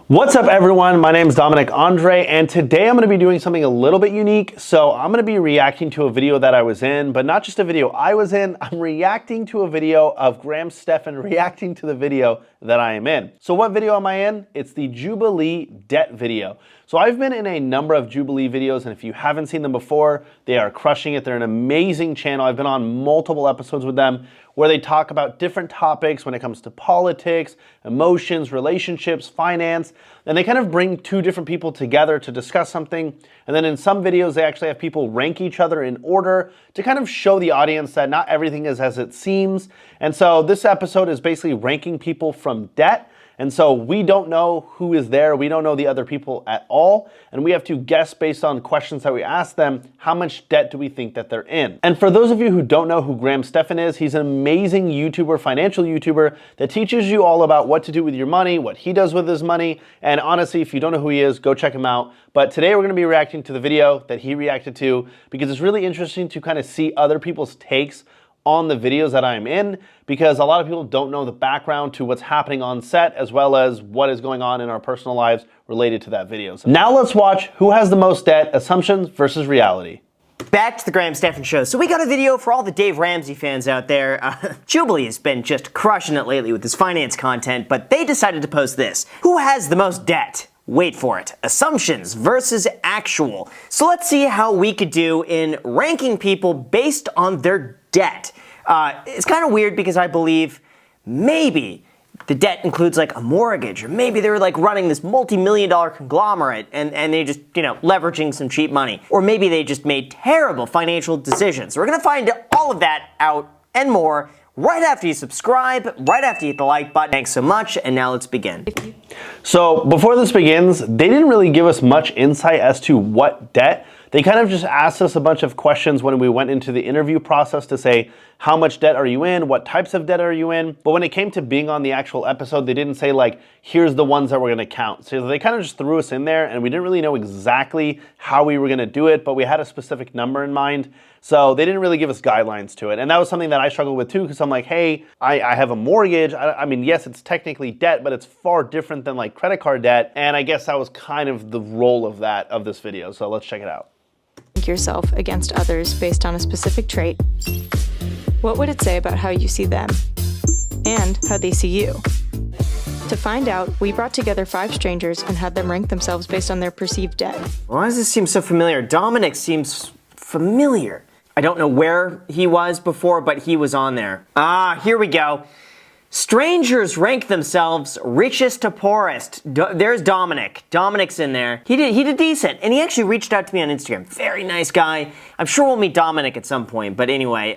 What's up everyone, my name is Dominic Andre and today I'm going to be doing something a little bit unique. So I'm going to be reacting to a video that I was in, but not just a video I was in, I'm reacting to a video of Graham Stephan reacting to the video that I am in. So what video am I in? It's the Jubilee debt video. So I've been in a number of Jubilee videos, and if you haven't seen them before, they are crushing it. They're an amazing channel. I've been on multiple episodes with them where they talk about different topics when it comes to politics, emotions, relationships, finance, and they kind of bring two different people together to discuss something. And then in some videos, they actually have people rank each other in order to kind of show the audience that not everything is as it seems. And so this episode is basically ranking people from debt. And so we don't know who is there, we don't know the other people at all, and we have to guess based on questions that we ask them, how much debt do we think that they're in? And for those of you who don't know who Graham Stephan is, he's an amazing YouTuber, financial YouTuber, that teaches you all about what to do with your money, what he does with his money, and honestly, if you don't know who he is, go check him out. But today we're gonna be reacting to the video that he reacted to because it's really interesting to kind of see other people's takes on the videos that I'm in, because a lot of people don't know the background to what's happening on set as well as what is going on in our personal lives related to that video. So now let's watch who has the most debt, assumptions versus reality. Back to the Graham Stephan show. So we got a video for all the Dave Ramsey fans out there. Jubilee has been just crushing it lately with his finance content, but they decided to post this. Who has the most debt? Wait for it. Assumptions versus actual. So let's see how we could do in ranking people based on their debt. It's kind of weird because I believe maybe the debt includes like a mortgage, or maybe they're like running this multi-million-dollar conglomerate and they just, leveraging some cheap money. Or maybe they just made terrible financial decisions. We're gonna find all of that out and more right after you subscribe, right after you hit the like button. Thanks so much, and now let's begin. So before this begins, they didn't really give us much insight as to what debt. They kind of just asked us a bunch of questions when we went into the interview process to say, how much debt are you in? What types of debt are you in? But when it came to being on the actual episode, they didn't say like, here's the ones that we're gonna count. So they kind of just threw us in there and we didn't really know exactly how we were gonna do it, but we had a specific number in mind. So they didn't really give us guidelines to it. And that was something that I struggled with too, because I'm like, hey, I have a mortgage. I mean, yes, it's technically debt, but it's far different than like credit card debt. And I guess that was kind of the role of this video. So let's check it out. Rank yourself against others based on a specific trait. What would it say about how you see them and how they see you? To find out, we brought together 5 strangers and had them rank themselves based on their perceived debt. Why does this seem so familiar? Dominic seems familiar. I don't know where he was before, but he was on there. Here we go. Strangers rank themselves richest to poorest. There's Dominic. Dominic's in there. He did decent, and he actually reached out to me on Instagram. Very nice guy. I'm sure we'll meet Dominic at some point, but anyway,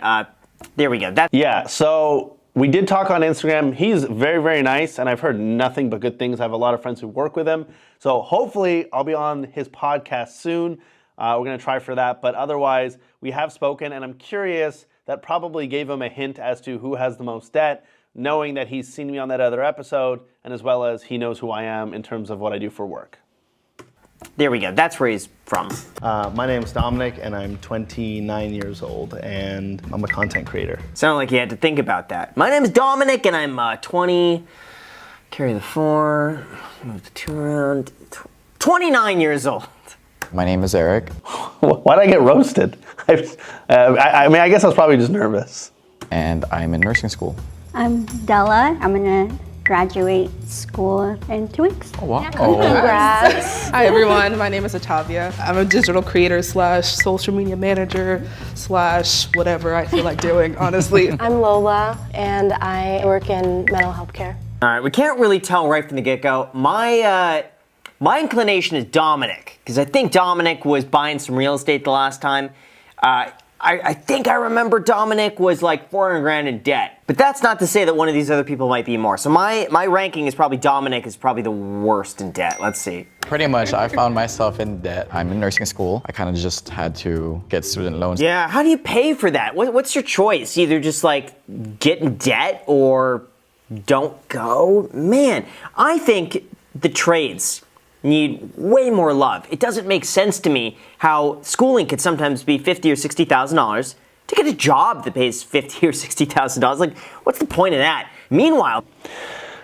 there we go. Yeah, so we did talk on Instagram. He's very, very nice, and I've heard nothing but good things. I have a lot of friends who work with him, so hopefully I'll be on his podcast soon. We're gonna try for that, but otherwise, we have spoken, and I'm curious, that probably gave him a hint as to who has the most debt, knowing that he's seen me on that other episode, and as well as he knows who I am in terms of what I do for work. There we go. That's where he's from. My name's Dominic, and I'm 29 years old, and I'm a content creator. Sounded like you had to think about that. My name's Dominic, and I'm 20, carry the 4, move the 2 around, 29 years old. My name is Eric. Why'd I get roasted? I mean, I guess I was probably just nervous. And I'm in nursing school. I'm Della. I'm gonna graduate school in 2 weeks. Oh, wow. Congrats. Hi everyone, my name is Atavia. I'm a digital creator / social media manager / whatever I feel like doing, honestly. I'm Lola, and I work in mental health care. All right, we can't really tell right from the get-go. My inclination is Dominic, because I think Dominic was buying some real estate the last time. I think I remember Dominic was like 400 grand in debt, but that's not to say that one of these other people might be more. So my ranking is probably Dominic is probably the worst in debt. Let's see. Pretty much, I found myself in debt. I'm in nursing school. I kind of just had to get student loans. Yeah, how do you pay for that? What's your choice? Either just like get in debt or don't go? Man, I think the trades need way more love. It doesn't make sense to me how schooling could sometimes be $50,000 or $60,000 to get a job that pays $50,000 or $60,000. Like, what's the point of that? Meanwhile,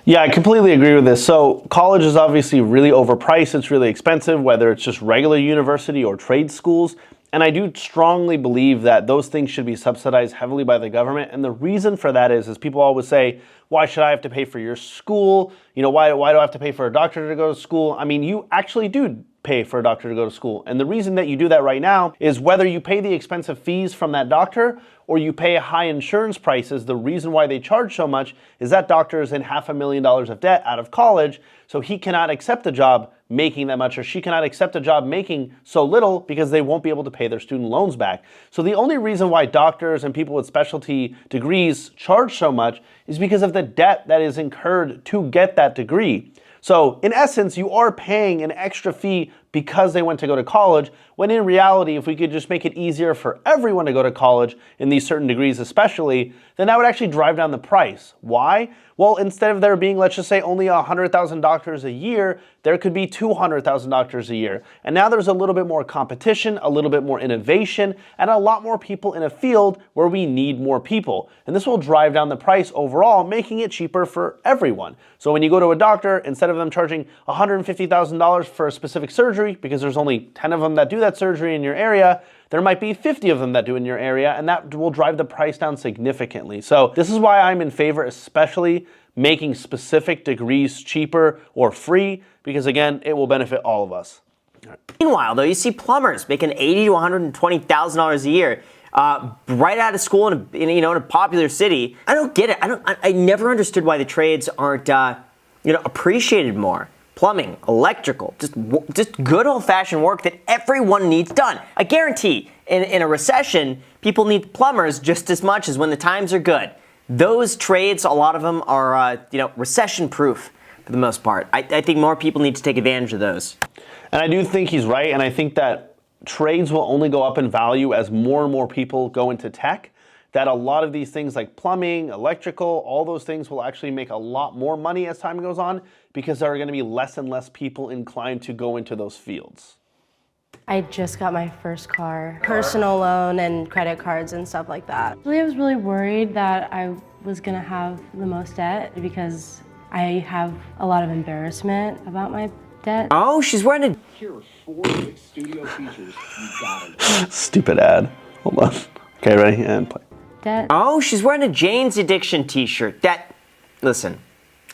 Yeah, I completely agree with this. So college is obviously really overpriced. It's really expensive, whether it's just regular university or trade schools. And I do strongly believe that those things should be subsidized heavily by the government. And the reason for that is people always say, why should I have to pay for your school? You know, why do I have to pay for a doctor to go to school? I mean, you actually do pay for a doctor to go to school. And the reason that you do that right now is whether you pay the expensive fees from that doctor or you pay high insurance prices, the reason why they charge so much is that doctor is in $500,000 of debt out of college, so he cannot accept a job making that much, or she cannot accept a job making so little because they won't be able to pay their student loans back. So the only reason why doctors and people with specialty degrees charge so much is because of the debt that is incurred to get that degree. So in essence, you are paying an extra fee because they went to go to college, when in reality, if we could just make it easier for everyone to go to college in these certain degrees especially, then that would actually drive down the price. Why? Well, instead of there being, let's just say, only 100,000 doctors a year, there could be 200,000 doctors a year. And now there's a little bit more competition, a little bit more innovation, and a lot more people in a field where we need more people. And this will drive down the price overall, making it cheaper for everyone. So when you go to a doctor, instead of them charging $150,000 for a specific surgery, because there's only 10 of them that do that surgery in your area, there might be 50 of them that do in your area, and that will drive the price down significantly. So this is why I'm in favor, especially making specific degrees cheaper or free, because again, it will benefit all of us. Meanwhile, though, you see plumbers making $80,000 to $120,000 a year, right out of school in a popular city. I don't get it. I never understood why the trades aren't appreciated more. Plumbing, electrical, just good old-fashioned work that everyone needs done. I guarantee in a recession, people need plumbers just as much as when the times are good. Those trades, a lot of them are recession-proof for the most part. I think more people need to take advantage of those. And I do think he's right, and I think that trades will only go up in value as more and more people go into tech, that a lot of these things like plumbing, electrical, all those things will actually make a lot more money as time goes on because there are going to be less and less people inclined to go into those fields. I just got my first car, personal loan and credit cards and stuff like that. I was really worried that I was gonna have the most debt because I have a lot of embarrassment about my debt. Oh, she's wearing a... Here are 4 quick studio features you gotta Stupid ad. Hold on. Okay, ready? And play. Debt. Oh, she's wearing a Jane's Addiction t-shirt. Listen,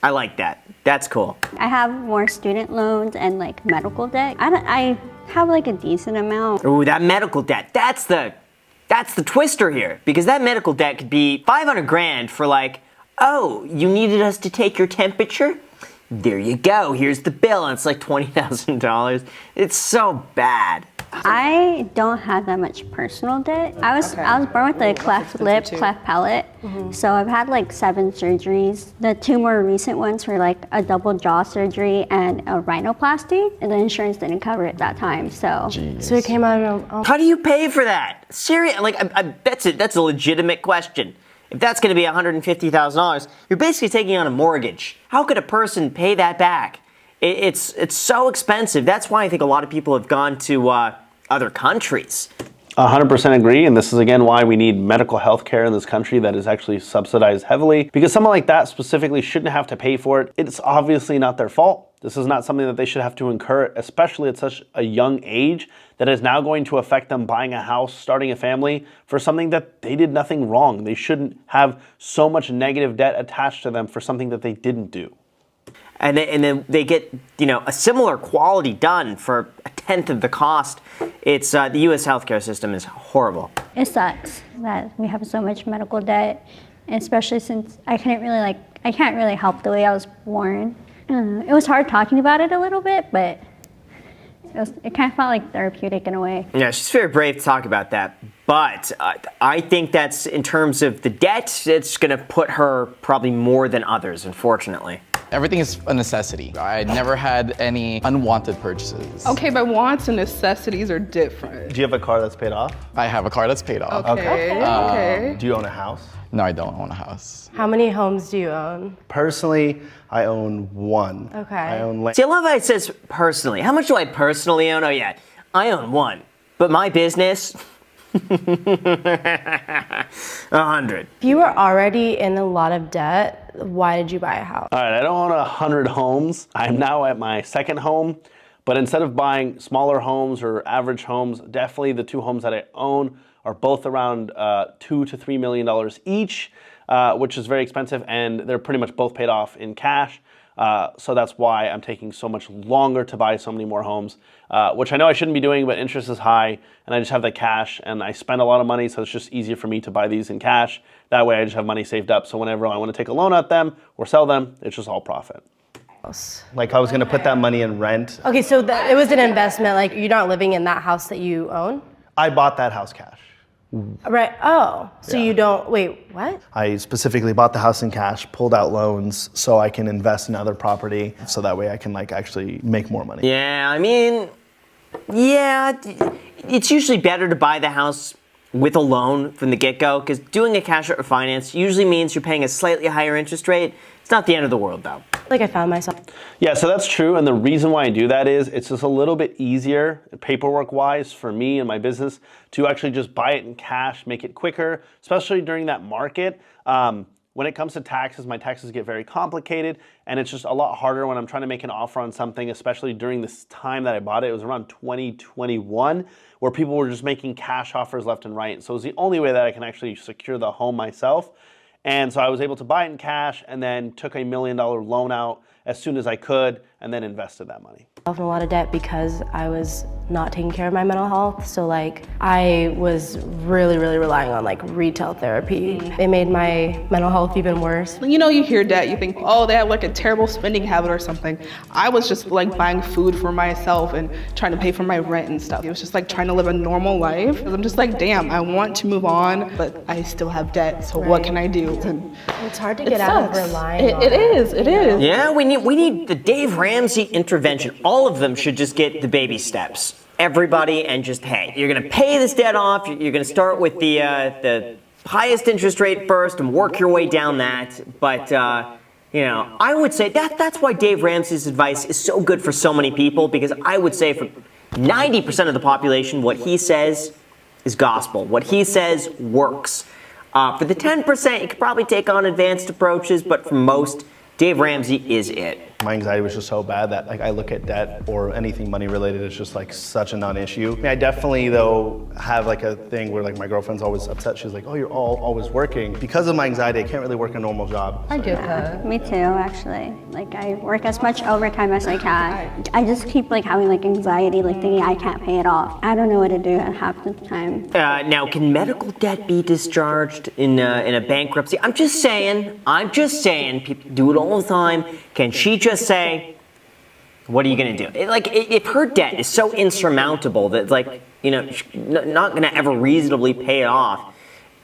I like that. That's cool. I have more student loans and like medical debt. I have like a decent amount. Ooh, that medical debt. That's the twister here, because that medical debt could be 500 grand for like, oh, you needed us to take your temperature? There you go. Here's the bill, and it's like $20,000. It's so bad. I don't have that much personal debt. I was born with a cleft lip, cleft palate. So I've had like 7 surgeries. The 2 more recent ones were like a double jaw surgery and a rhinoplasty, and the insurance didn't cover it that time. So So it came out of... How do you pay for that? Seriously, like that's a legitimate question. If that's going to be $150,000, you're basically taking on a mortgage. How could a person pay that back? It's so expensive. That's why I think a lot of people have gone to other countries. 100% agree, and this is again why we need medical health care in this country that is actually subsidized heavily, because someone like that specifically shouldn't have to pay for it. It's obviously not their fault. This is not something that they should have to incur, especially at such a young age, that is now going to affect them buying a house, starting a family, for something that they did nothing wrong. They shouldn't have so much negative debt attached to them for something that they didn't do. And then they get, a similar quality done for a tenth of the cost. It's the U.S. healthcare system is horrible. it sucks that we have so much medical debt, especially since I can't really help the way I was born. It was hard talking about it a little bit, but it kind of felt like therapeutic in a way. Yeah, she's very brave to talk about that. But I think that's, in terms of the debt, it's going to put her probably more than others, unfortunately. Everything is a necessity. I never had any unwanted purchases. Okay, but wants and necessities are different. Do you have a car that's paid off? I have a car that's paid off. Okay. Do you own a house? No, I don't own a house. How many homes do you own? Personally, I own 1. Okay. I own land. See, I love how it says personally. How much do I personally own? Oh, yeah, I own 1. But my business, 100. If you were already in a lot of debt, why did you buy a house? All right, I don't own 100 homes. I'm now at my second home, but instead of buying smaller homes or average homes, definitely the two homes that I own are both around $2 to $3 million each, which is very expensive, and they're pretty much both paid off in cash. So that's why I'm taking so much longer to buy so many more homes, which I know I shouldn't be doing, but interest is high and I just have the cash and I spend a lot of money. So it's just easier for me to buy these in cash. That way I just have money saved up. So whenever I want to take a loan at them or sell them, it's just all profit. Like I was gonna put that money in rent. Okay, so it was an investment, like you're not living in that house that you own? I bought that house cash. Right, oh, so Yeah. you don't, wait, what? I specifically bought the house in cash, pulled out loans so I can invest in other property so that way I can like actually make more money. Yeah, I mean, yeah, it's usually better to buy the house with a loan from the get-go, because doing a cash out refinance usually means you're paying a slightly higher interest rate. It's not the end of the world, though. Like I found myself. Yeah, so that's true. And the reason why I do that is it's just a little bit easier paperwork-wise for me and my business to actually just buy it in cash, make it quicker, especially during that market. When it comes to taxes, my taxes get very complicated, and it's just a lot harder when I'm trying to make an offer on something, especially during this time that I bought it. It was around 2021, where people were just making cash offers left and right. So it was the only way that I can actually secure the home myself. And so I was able to buy it in cash and then took $1 million loan out as soon as I could and then invested that money. I was in a lot of debt because I was not taking care of my mental health. So like I was really relying on like retail therapy. It made my mental health even worse. You know, you hear debt, you think, oh, they have like a terrible spending habit or something. I was just like buying food for myself and trying to pay for my rent and stuff. It was just like trying to live a normal life. I'm just like, damn, I want to move on, but I still have debt. So what can I do? And it's hard to get out of relying on it is. Yeah, we need the Dave Ramsey intervention. All of them should just get the baby steps. Everybody, and just, hey, you're gonna pay this debt off. You're gonna start with the highest interest rate first and work your way down that. But you know, I would say that's why Dave Ramsey's advice is so good for so many people, because I would say for 90% of the population, what he says is gospel. What he says works. For the 10%, you could probably take on advanced approaches, but for most, Dave Ramsey is it. My anxiety was just so bad that like I look at debt or anything money related, it's just like such a non-issue. I mean, I definitely though have like a thing where like my girlfriend's always upset. She's like, oh, you're always working. Because of my anxiety, I can't really work a normal job. I get that. Me too, actually. Like I work as much overtime as I can. I just keep like having like anxiety, like thinking I can't pay it off. I don't know what to do half the time. Now, can medical debt be discharged in a bankruptcy? I'm just saying, people do it all the time. Can she just say, what are you gonna do? If her debt is so insurmountable that like, you know, she's not gonna ever reasonably pay it off,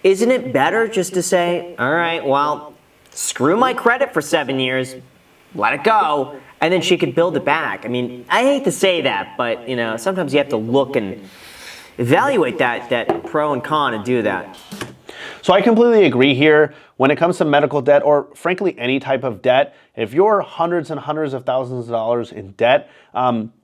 isn't it better just to say, all right, well, screw my credit for 7 years, let it go, and then she could build it back? I mean, I hate to say that, but you know, sometimes you have to look and evaluate that pro and con and do that. So I completely agree here. When it comes to medical debt, or frankly any type of debt, if you're hundreds and hundreds of thousands of dollars in debt,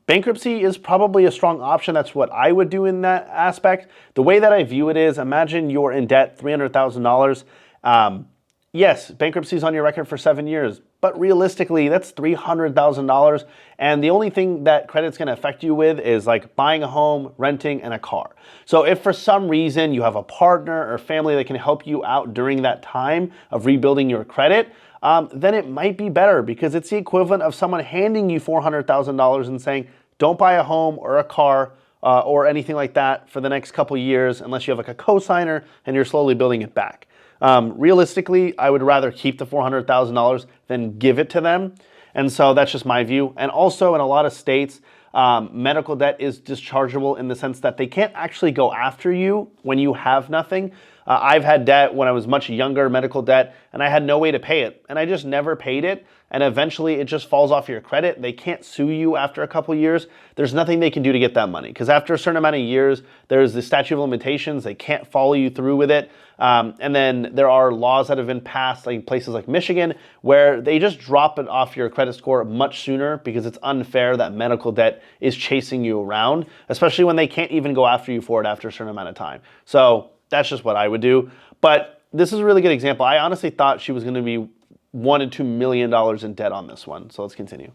bankruptcy is probably a strong option. That's what I would do in that aspect. The way that I view it is, imagine you're in debt $300,000. Yes, bankruptcy is on your record for 7 years, but realistically, that's $300,000. And the only thing that credit's gonna affect you with is like buying a home, renting, and a car. So if for some reason you have a partner or family that can help you out during that time of rebuilding your credit, then it might be better, because it's the equivalent of someone handing you $400,000 and saying, don't buy a home or a car or anything like that for the next couple years unless you have like a cosigner and you're slowly building it back. Realistically, I would rather keep the $400,000 than give it to them. And so that's just my view. And also in a lot of states, medical debt is dischargeable in the sense that they can't actually go after you when you have nothing. I've had debt when I was much younger, medical debt, and I had no way to pay it. And I just never paid it. And eventually it just falls off your credit. They can't sue you after a couple years. There's nothing they can do to get that money. Because after a certain amount of years, there's the statute of limitations. They can't follow you through with it. And then there are laws that have been passed, like places like Michigan, where they just drop it off your credit score much sooner because it's unfair that medical debt is chasing you around, especially when they can't even go after you for it after a certain amount of time. So that's just what I would do. But this is a really good example. I honestly thought she was going to be $1 to $2 million in debt on this one. So let's continue.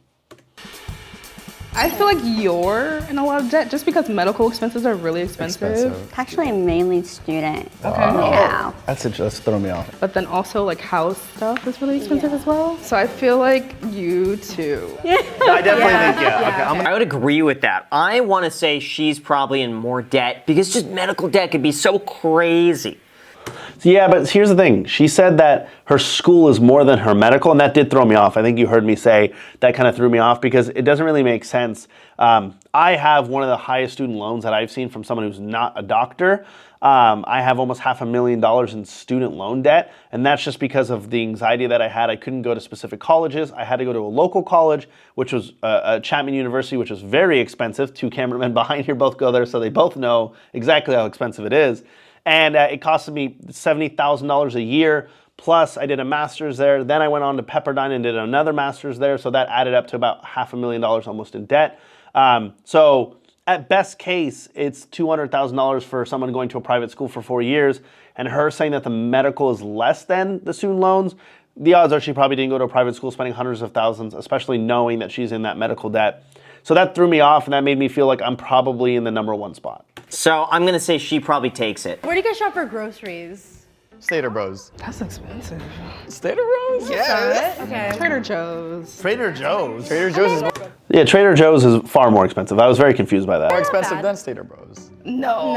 I feel like you're in a lot of debt just because medical expenses are really expensive. Actually, I'm mainly student. Okay. Yeah. That's throwing me off. But then also like house stuff is really expensive as well. So I feel like you too. I definitely think, yeah. Okay, I would agree with that. I want to say she's probably in more debt because just medical debt could be so crazy. Yeah, but here's the thing. She said that her school is more than her medical, and that did throw me off. I think you heard me say that kind of threw me off because it doesn't really make sense. I have one of the highest student loans that I've seen from someone who's not a doctor. I have almost $500,000 in student loan debt, and that's just because of the anxiety that I had. I couldn't go to specific colleges. I had to go to a local college, which was Chapman University, which was very expensive. Two cameramen behind here both go there, so they both know exactly how expensive it is. And it costed me $70,000 a year, plus I did a master's there. Then I went on to Pepperdine and did another master's there, so that added up to about $500,000 almost in debt. So at best case, it's $200,000 for someone going to a private school for 4 years, and her saying that the medical is less than the student loans, the odds are she probably didn't go to a private school spending hundreds of thousands, especially knowing that she's in that medical debt. So that threw me off, and that made me feel like I'm probably in the #1 spot. So I'm going to say she probably takes it. Where do you guys shop for groceries? Stater Bros. That's expensive. Stater Bros? Yeah. Okay. Trader Joe's. Trader Joe's? Trader Joe's is more Yeah, Trader Joe's is far more expensive. I was very confused by that. expensive than Stater Bros. No.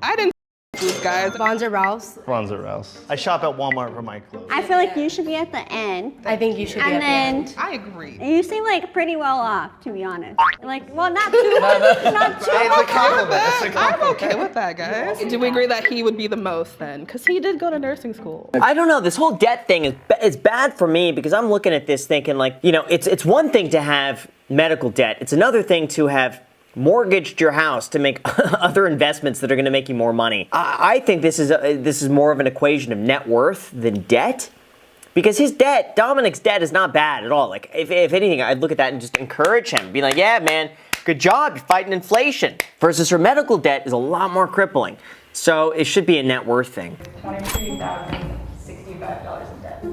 I didn't these guys. Bonds or Ralph's? Bonds or else. I shop at Walmart for my clothes. I feel like you should be at the end. I think you should be And at the then end. I agree. you seem like pretty well off, to be honest. Like, well, not too not too It's a compliment. It's a I'm compliment. okay with that, guys. Do we agree that he would be the most then? Because he did go to nursing school. I don't know. This whole debt thing is bad for me because I'm looking at this thinking like, you know, it's one thing to have medical debt. It's another thing to have mortgaged your house to make other investments that are going to make you more money. I think this is more of an equation of net worth than debt. Because his debt, Dominic's debt, is not bad at all. Like, if anything, I'd look at that and just encourage him. Be like, yeah, man, good job, you're fighting inflation. Versus her medical debt is a lot more crippling. So it should be a net worth thing. $23,065 in debt.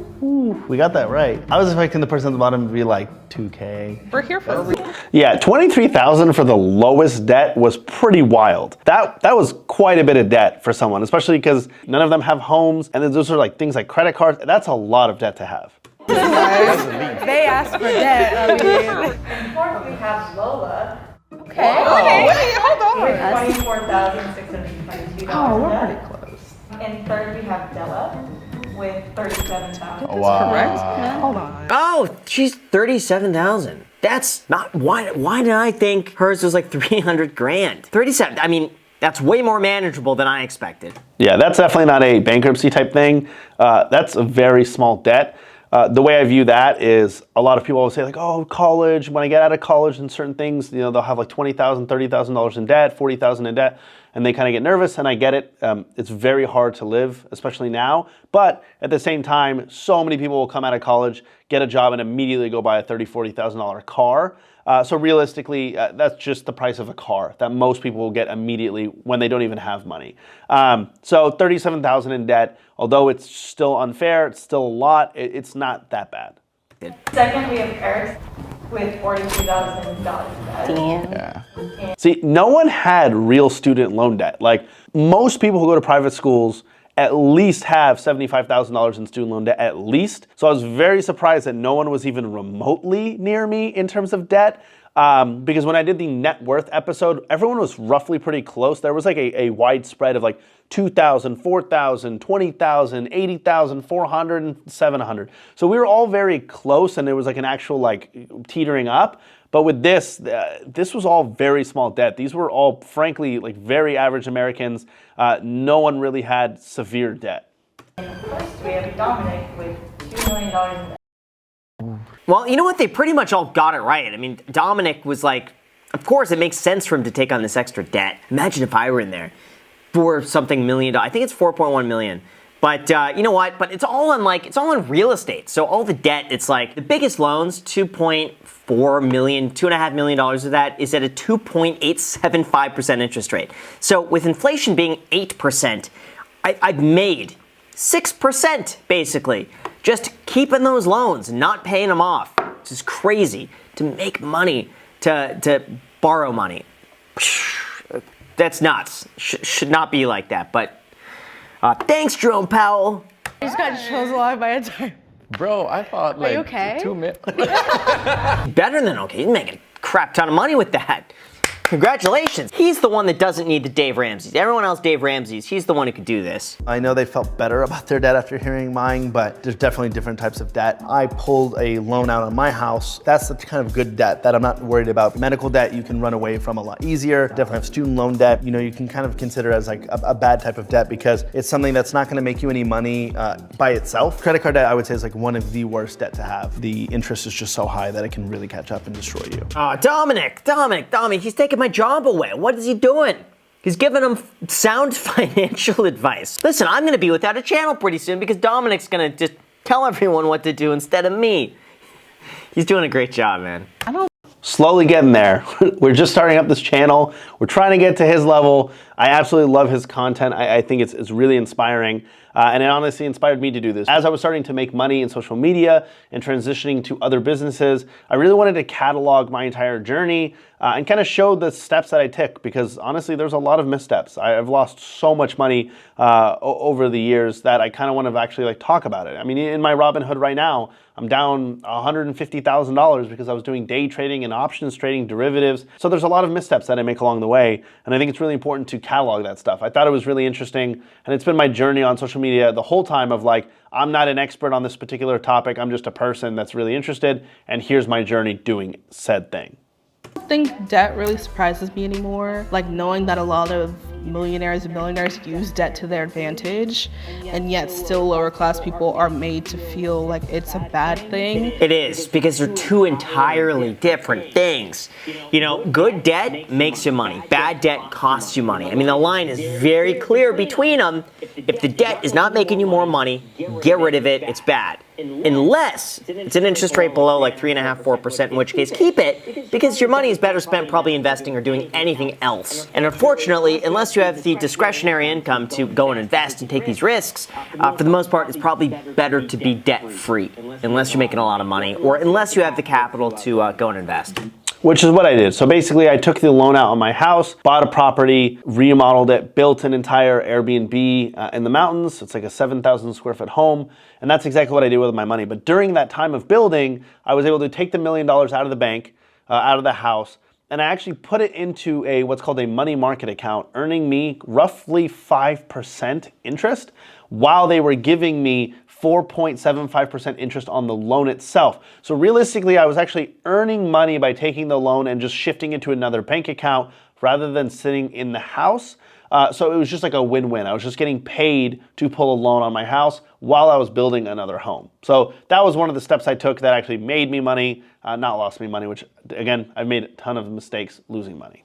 We got that right. I was expecting the person at the bottom to be like 2K. We're here for a reason. Yeah, $23,000 for the lowest debt was pretty wild. That was quite a bit of debt for someone, especially because none of them have homes, and then those are like things like credit cards. That's a lot of debt to have. They asked for debt. I mean. In fourth, we have Lola. Okay. Oh, wait, hold on. With $24,622 Oh, we're in pretty debt. close. In third, we have Della with $37,000. Oh, wow. Correct? Hold on. Oh, she's $37,000. That's not, why did I think hers was like 300 grand? 37, I mean, that's way more manageable than I expected. Yeah, that's definitely not a bankruptcy type thing. That's a very small debt. The way I view that is a lot of people always say like, oh, college, when I get out of college and certain things, you know, they'll have like $20,000, $30,000 in debt, $40,000 in debt, and they kind of get nervous, and I get it. It's very hard to live, especially now. But at the same time, so many people will come out of college, get a job, and immediately go buy a $30,000, $40,000 car. So realistically, that's just the price of a car that most people will get immediately when they don't even have money. So $37,000 in debt, although it's still unfair, it's still a lot, it's not that bad. Second, we have Eric with $42,000 in debt. Yeah. See, no one had real student loan debt. Like, most people who go to private schools at least have $75,000 in student loan debt, at least. So I was very surprised that no one was even remotely near me in terms of debt. Because when I did the net worth episode, everyone was roughly pretty close. There was like a wide spread of like 2,000, 4,000, 20,000, 80,000, 400, and 700. So we were all very close, and there was like an actual like teetering up. But with this, this was all very small debt. These were all, frankly, like very average Americans. No one really had severe debt. First, we have Dominic with $2 million in debt. Well, you know what? They pretty much all got it right. I mean, Dominic was like, of course, it makes sense for him to take on this extra debt. Imagine if I were in there for something million. I think it's 4.1 million. But you know what? But it's all on real estate. So all the debt, it's like the biggest loans, 2.4 million, $2.5 million of that is at a 2.875% interest rate. So with inflation being 8%, I've made 6% basically. Just keeping those loans, not paying them off. It's just crazy to make money, to borrow money. That's nuts. Should not be like that. But thanks, Jerome Powell. I just got chills alive by a time. Bro, I thought like you okay? 2 minutes. Better than okay. He's making a crap ton of money with that. Congratulations. He's the one that doesn't need the Dave Ramsey's. Everyone else, Dave Ramsey's, he's the one who could do this. I know they felt better about their debt after hearing mine, but there's definitely different types of debt. I pulled a loan out on my house. That's the kind of good debt that I'm not worried about. Medical debt you can run away from a lot easier. Definitely have student loan debt. You know, you can kind of consider as like a bad type of debt because it's something that's not gonna make you any money by itself. Credit card debt, I would say, is like one of the worst debt to have. The interest is just so high that it can really catch up and destroy you. Oh, Dominic, he's taking my job away. What is he doing? He's giving him sound financial advice. Listen, I'm gonna be without a channel pretty soon because Dominic's gonna just tell everyone what to do instead of me. He's doing a great job, man. Slowly getting there. We're just starting up this channel. We're trying to get to his level. I absolutely love his content. I think it's really inspiring. And it honestly inspired me to do this. As I was starting to make money in social media and transitioning to other businesses, I really wanted to catalog my entire journey and kind of show the steps that I took because honestly, there's a lot of missteps. I've lost so much money over the years that I kind of want to actually like talk about it. I mean, in my Robinhood right now, I'm down $150,000 because I was doing day trading and options trading, derivatives. So there's a lot of missteps that I make along the way. And I think it's really important to catalog that stuff. I thought it was really interesting. And it's been my journey on social media the whole time of like, I'm not an expert on this particular topic. I'm just a person that's really interested. And here's my journey doing said thing. I don't think debt really surprises me anymore. Like knowing that a lot of millionaires and millionaires use debt to their advantage, and yet still lower class people are made to feel like it's a bad thing. It is, because they're two entirely different things. You know, good debt makes you money. Bad debt costs you money. I mean, the line is very clear between them. If the debt is not making you more money, get rid of it, it's bad. Unless it's an interest rate below like 3.5%, 4%, in which case keep it, because your money is better spent probably investing or doing anything else. And unfortunately, unless you have the discretionary income to go and invest and take these risks, for the most part, it's probably better to be debt-free, unless you're making a lot of money, or unless you have the capital to go and invest. Which is what I did. So basically I took the loan out on my house, bought a property, remodeled it, built an entire Airbnb in the mountains. It's like a 7,000 square foot home. And that's exactly what I did with my money. But during that time of building, I was able to take the $1 million out of the bank, out of the house, and I actually put it into a what's called a money market account, earning me roughly 5% interest while they were giving me 4.75% interest on the loan itself. So realistically, I was actually earning money by taking the loan and just shifting it to another bank account rather than sitting in the house. So it was just like a win-win. I was just getting paid to pull a loan on my house while I was building another home. So that was one of the steps I took that actually made me money, not lost me money, which again, I've made a ton of mistakes losing money.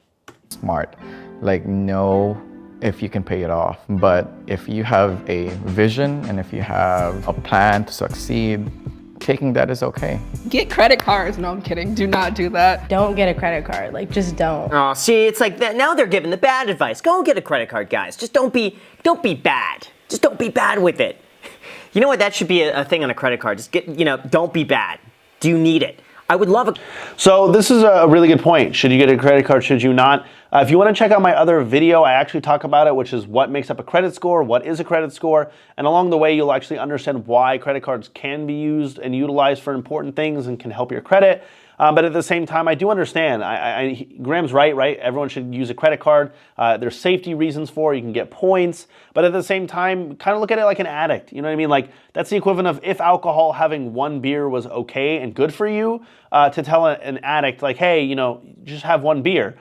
Smart. Like, know if you can pay it off. But if you have a vision and if you have a plan to succeed, taking that is okay. Get credit cards. No, I'm kidding. Do not do that. Don't get a credit card. Like, just don't. Oh, see, it's like that. Now they're giving the bad advice. Go and get a credit card, guys. Just don't be bad. Just don't be bad with it. You know what? That should be a thing on a credit card. Just don't be bad. Do you need it? I would love it. So this is a really good point. Should you get a credit card? Should you not? If you want to check out my other video, I actually talk about it, which is what makes up a credit score, what is a credit score, and along the way, you'll actually understand why credit cards can be used and utilized for important things and can help your credit. But at the same time, I do understand. Graham's right? Everyone should use a credit card. There's safety reasons for it. You can get points. But at the same time, kind of look at it like an addict. You know what I mean? Like, that's the equivalent of if alcohol, having one beer was okay and good for you, to tell an addict, like, hey, you know, just have one beer.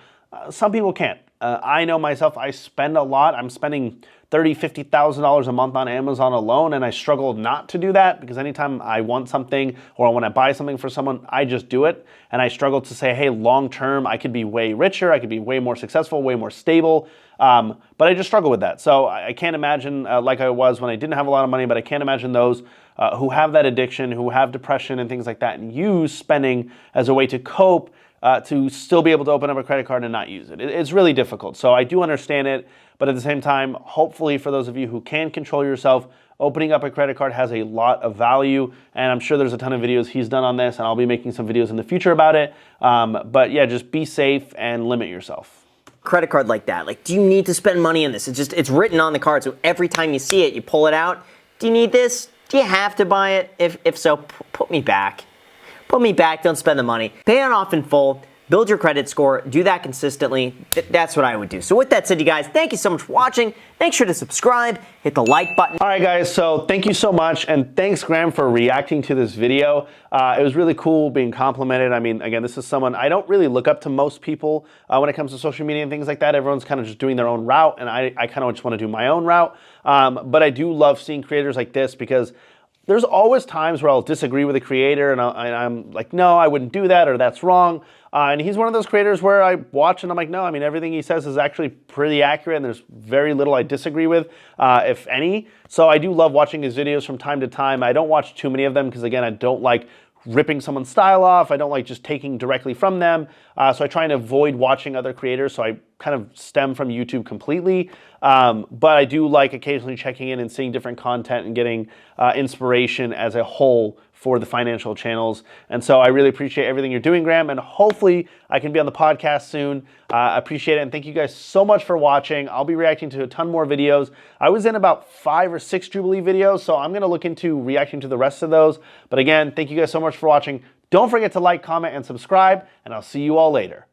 Some people can't. I know myself, I spend a lot. I'm spending $30,000, $50,000 a month on Amazon alone, and I struggle not to do that because anytime I want something or I want to buy something for someone, I just do it. And I struggle to say, hey, long term, I could be way richer, I could be way more successful, way more stable. But I just struggle with that. So I can't imagine like I was when I didn't have a lot of money, but I can't imagine those who have that addiction, who have depression and things like that, and use spending as a way to cope, to still be able to open up a credit card and not use it. It's really difficult. So I do understand it, but at the same time, hopefully for those of you who can control yourself, opening up a credit card has a lot of value, and I'm sure there's a ton of videos he's done on this, and I'll be making some videos in the future about it. But yeah, just be safe and limit yourself. Credit card like that, like, do you need to spend money on this? It's written on the card, so every time you see it, you pull it out. Do you need this? Do you have to buy it? If so, put me back. Put me back, don't spend the money. Pay it off in full, build your credit score, do that consistently. That's what I would do. So with that said, you guys, thank you so much for watching. Make sure to subscribe, hit the like button. All right, guys, so thank you so much, and thanks, Graham, for reacting to this video. It was really cool being complimented. I mean, again, this is someone, I don't really look up to most people when it comes to social media and things like that. Everyone's kind of just doing their own route, and I kind of just want to do my own route. But I do love seeing creators like this because there's always times where I'll disagree with a creator and I'm like, no, I wouldn't do that, or that's wrong. And he's one of those creators where I watch and I'm like, no, I mean, everything he says is actually pretty accurate and there's very little I disagree with, if any. So I do love watching his videos from time to time. I don't watch too many of them because, again, I don't like ripping someone's style off. I don't like just taking directly from them. So I try and avoid watching other creators. So I kind of stem from YouTube completely. But I do like occasionally checking in and seeing different content and getting inspiration as a whole for the financial channels. And so I really appreciate everything you're doing, Graham, and hopefully I can be on the podcast soon. I appreciate it, and thank you guys so much for watching. I'll be reacting to a ton more videos. I was in about 5 or 6 Jubilee videos, so I'm gonna look into reacting to the rest of those. But again, thank you guys so much for watching. Don't forget to like, comment, and subscribe, and I'll see you all later.